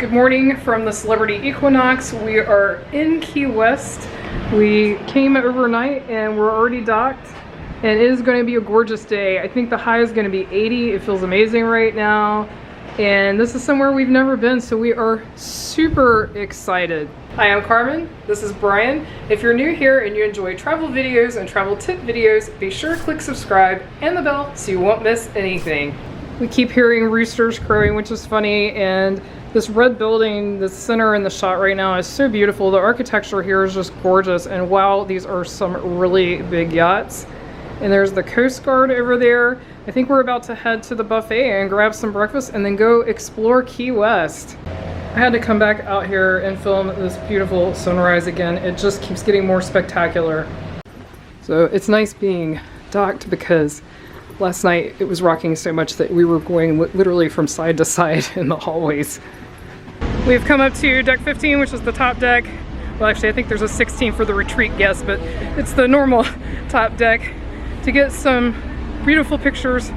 Good morning from the Celebrity Equinox. We are in Key West. We came overnight and we're already docked. And it is going to be a gorgeous day. I think the high is going to be 80. It feels amazing right now. And this is somewhere we've never been, so we are super excited. Hi, I'm Carmen. This is Brian. If you're new here and you enjoy travel videos and travel tip videos, be sure to click subscribe and the bell so you won't miss anything. We keep hearing roosters crowing, which is funny, and this red building, the center in the shot right now, is so beautiful. The architecture here is just gorgeous, and wow, these are some really big yachts. And there's the Coast Guard over there. I think we're about to head to the buffet and grab some breakfast and then go explore Key West. I had to come back out here and film this beautiful sunrise again. It just keeps getting more spectacular. So it's nice being docked because last night it was rocking so much that we were going literally from side to side in the hallways. We've come up to deck 15, which is the top deck. Well, actually, I think there's a 16 for the retreat guests, but it's the normal top deck to get some beautiful pictures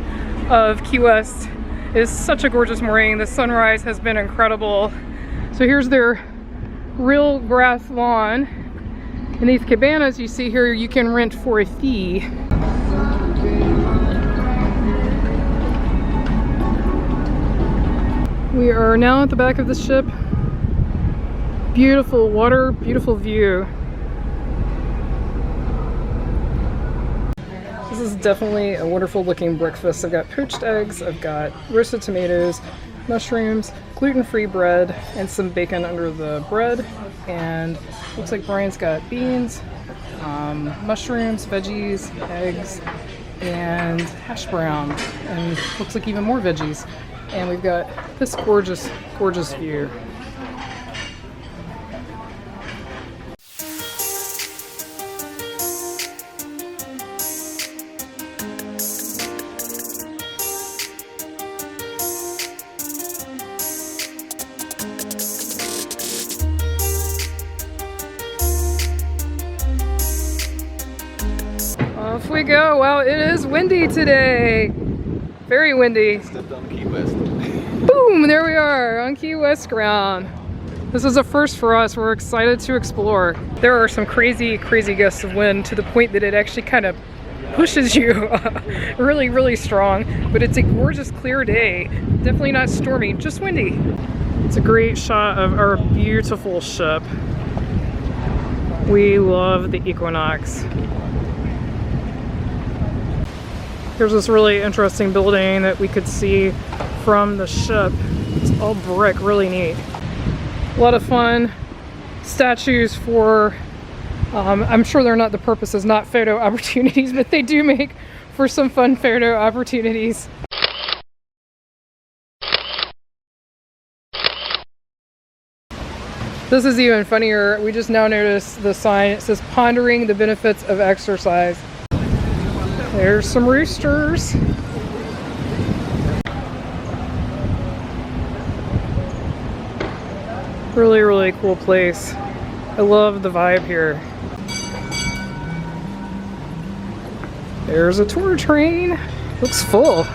of Key West. It is such a gorgeous morning. The sunrise has been incredible. So here's their real grass lawn. And these cabanas you see here, you can rent for a fee. We are now at the back of the ship. Beautiful water, beautiful view. This is definitely a wonderful looking breakfast. I've got poached eggs, I've got roasted tomatoes, mushrooms, gluten-free bread, and some bacon under the bread. And looks like Brian's got beans, mushrooms, veggies, eggs, and hash brown. And looks like even more veggies. And we've got this gorgeous, gorgeous view. Off we go. Wow, it is windy today. Very windy. Stepped on Key West. Boom! There we are on Key West ground. This is a first for us. We're excited to explore. There are some crazy, crazy gusts of wind to the point that it actually kind of pushes you really, really strong. But it's a gorgeous, clear day. Definitely not stormy, just windy. It's a great shot of our beautiful ship. We love the Equinox. Here's this really interesting building that we could see from the ship. It's all brick, really neat. A lot of fun statues for, I'm sure they're not, the purpose is not photo opportunities, but they do make for some fun photo opportunities. This is even funnier. We just now noticed the sign. It says pondering the benefits of exercise. There's some roosters. Really, really cool place. I love the vibe here. There's a tour train. Looks full.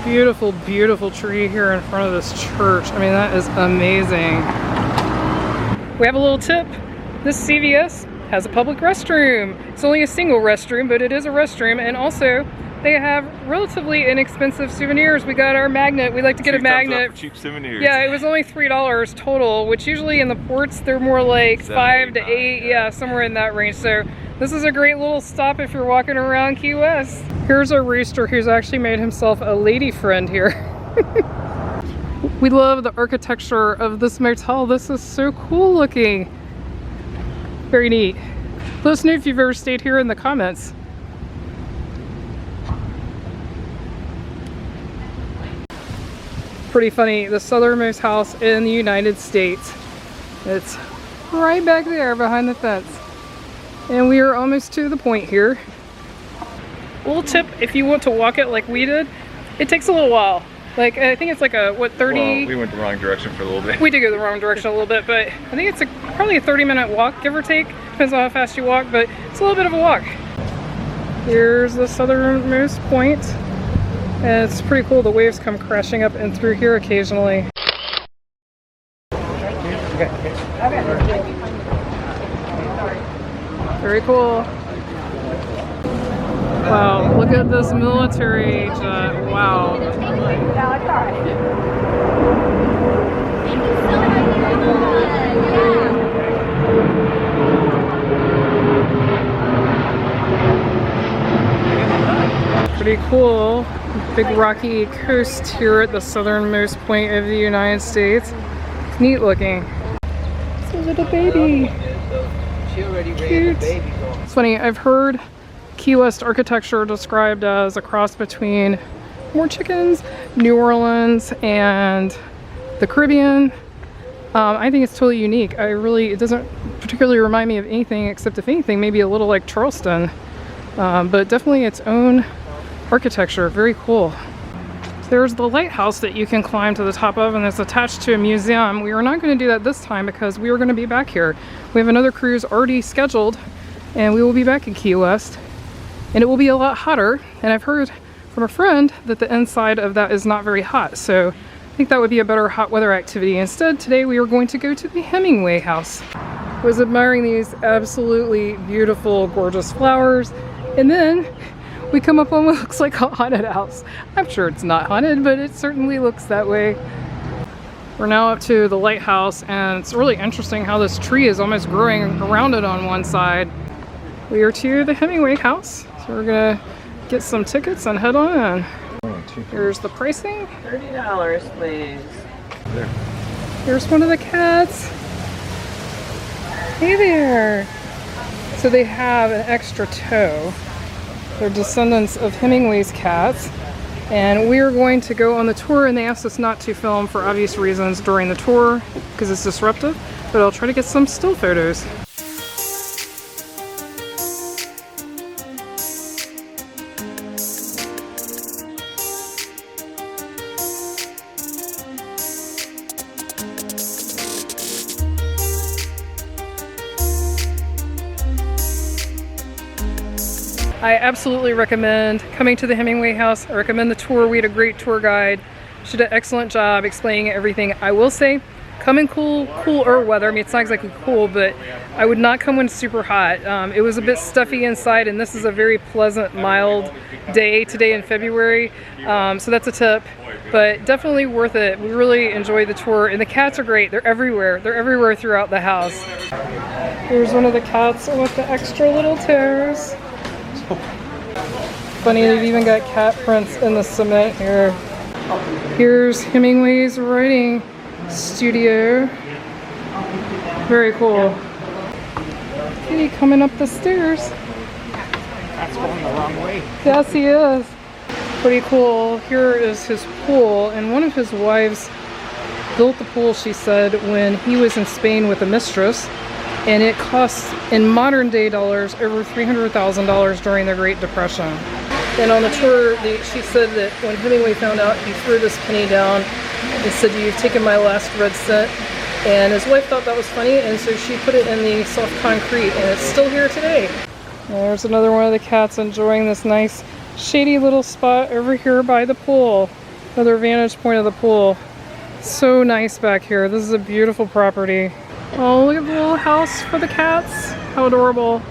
Beautiful, beautiful tree here in front of this church. I mean, that is amazing. We have a little tip. This CVS has a public restroom. It's only a single restroom, but it is a restroom, and also they have relatively inexpensive souvenirs. We got our magnet. We like to get a magnet. Cheap souvenirs. Yeah, it was only $3 total, which usually in the ports they're more like 5 to 8, yeah, somewhere in that range. So this is a great little stop if you're walking around Key West. Here's a rooster who's actually made himself a lady friend here. We love the architecture of this motel. This is so cool looking. Very neat. Let us know if you've ever stayed here in the comments. Pretty funny, the southernmost house in the United States. It's right back there behind the fence. And we are almost to the point here. Little tip, if you want to walk it like we did, it takes a little while. Like, I think it's like a, what, 30? Well, we went the wrong direction for a little bit. We did go the wrong direction a little bit, but I think it's probably a 30-minute walk, give or take. Depends on how fast you walk, but it's a little bit of a walk. Here's the southernmost point. And it's pretty cool, the waves come crashing up and through here occasionally. Very cool. Wow, look at this military jet. Wow. Pretty cool. Big rocky coast here at the southernmost point of the United States. It's neat looking. It's a little baby. Cute. It's funny, I've heard Key West architecture described as a cross between more chickens, New Orleans, and the Caribbean. I think it's totally unique. It doesn't particularly remind me of anything except, if anything, maybe a little like Charleston. But definitely its own architecture. Very cool. There's the lighthouse that you can climb to the top of, and it's attached to a museum. We are not going to do that this time because we are going to be back here. We have another cruise already scheduled, and we will be back in Key West. And it will be a lot hotter, and I've heard from a friend that the inside of that is not very hot, so I think that would be a better hot weather activity. Instead, today we are going to go to the Hemingway House. I was admiring these absolutely beautiful, gorgeous flowers, and then we come up on what looks like a haunted house. I'm sure it's not haunted, but it certainly looks that way. We're now up to the lighthouse, and it's really interesting how this tree is almost growing around it on one side. We are to the Hemingway House, so we're gonna get some tickets and head on in. Here's the pricing. $30, please. There. Here's one of the cats. Hey there. So they have an extra toe. They're descendants of Hemingway's cats. And we are going to go on the tour, and they asked us not to film for obvious reasons during the tour because it's disruptive, but I'll try to get some still photos. I absolutely recommend coming to the Hemingway House. I recommend the tour. We had a great tour guide. She did an excellent job explaining everything. I will say, come in cooler weather. I mean, it's not exactly cool, but I would not come when it's super hot. It was a bit stuffy inside, and this is a very pleasant, mild day today in February. So that's a tip, but definitely worth it. We really enjoyed the tour, and the cats are great. They're everywhere. They're everywhere throughout the house. Here's one of the cats with the extra little toes. Funny, they've even got cat prints in the cement here. Here's Hemingway's writing studio. Very cool. Kitty coming up the stairs. That's going the wrong way. Yes, he is. Pretty cool. Here is his pool, and one of his wives built the pool, she said, when he was in Spain with a mistress. And it costs, in modern day dollars, over $300,000 during the Great Depression. And on the tour, she said that when Hemingway found out, he threw this penny down and said, "You've taken my last red cent." And his wife thought that was funny, and so she put it in the soft concrete, and it's still here today. And there's another one of the cats enjoying this nice shady little spot over here by the pool. Another vantage point of the pool. So nice back here. This is a beautiful property. Oh, look at the little house for the cats. How adorable.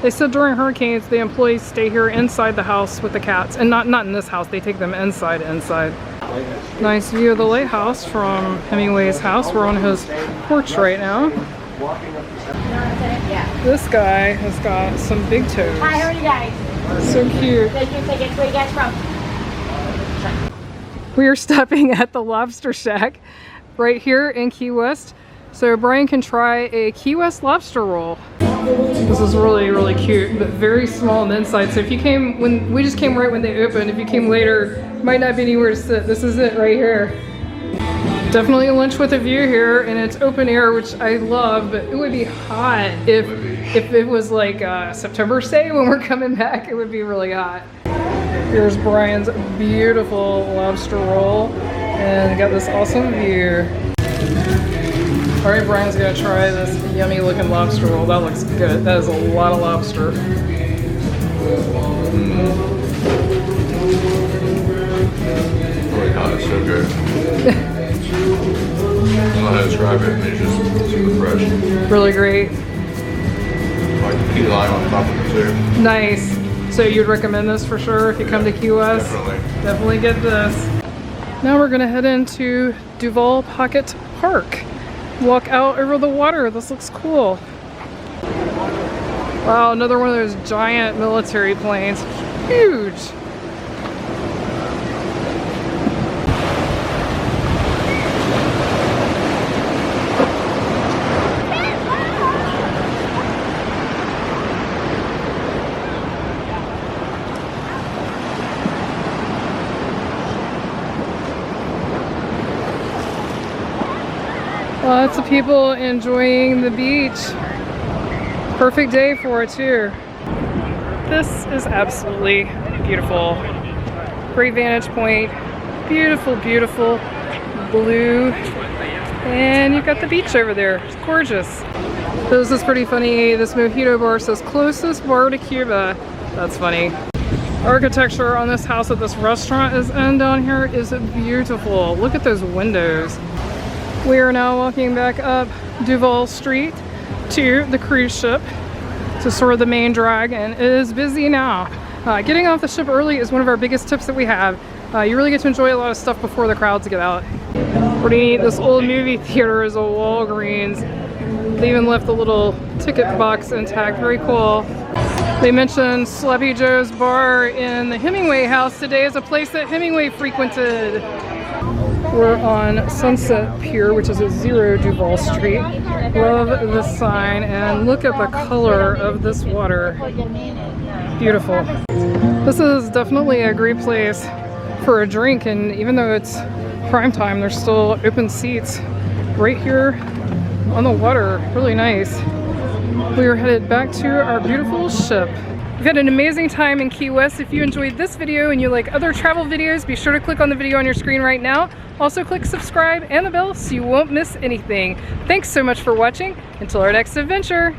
They said during hurricanes, the employees stay here inside the house with the cats. And not in this house, they take them inside. Nice view of the lighthouse from Hemingway's house. We're on his porch right now. This guy has got some big toes. Hi, how are you guys? So cute. Thank you. Tickets. Where you guys from? We are stopping at the Lobster Shack right here in Key West, so Brian can try a Key West lobster roll. This is really, really cute, but very small on the inside. So if you came, we just came right when they opened. If you came later, might not be anywhere to sit. This is it right here. Definitely a lunch with a view here, and it's open air, which I love, but it would be hot if it was like September, say, when we're coming back. It would be really hot. Here's Brian's beautiful lobster roll, and got this awesome view. All right, Brian's gonna try this yummy looking lobster roll. That looks good. That is a lot of lobster. Oh my god, it's so good. don't know how to describe it. It's just super fresh. Really great. Like key lime on top of it too. Nice. So you'd recommend this for sure if you come to Key West? Definitely. Definitely get this. Now we're gonna head into Duval Pocket Park. Walk out over the water. This looks cool. Wow, another one of those giant military planes. Huge. Lots of people enjoying the beach. Perfect day for it too. This is absolutely beautiful. Great vantage point. Beautiful, beautiful blue. And you've got the beach over there. It's gorgeous. This is pretty funny. This mojito bar says closest bar to Cuba. That's funny. Architecture on this house that this restaurant is in down here is beautiful. Look at those windows. We are now walking back up Duval Street to the cruise ship to sort of the main drag, and it is busy now. Getting off the ship early is one of our biggest tips that we have. You really get to enjoy a lot of stuff before the crowds get out. Pretty neat. This old movie theater is a Walgreens. They even left the little ticket box intact. Very cool. They mentioned Sloppy Joe's Bar in the Hemingway House today as a place that Hemingway frequented. We're on Sunset Pier, which is at 0 Duval Street. Love this sign, and look at the color of this water. Beautiful. This is definitely a great place for a drink, and even though it's prime time, there's still open seats right here on the water. Really nice. We are headed back to our beautiful ship. We've had an amazing time in Key West. If you enjoyed this video and you like other travel videos, be sure to click on the video on your screen right now. Also click subscribe and the bell so you won't miss anything. Thanks so much for watching. Until our next adventure.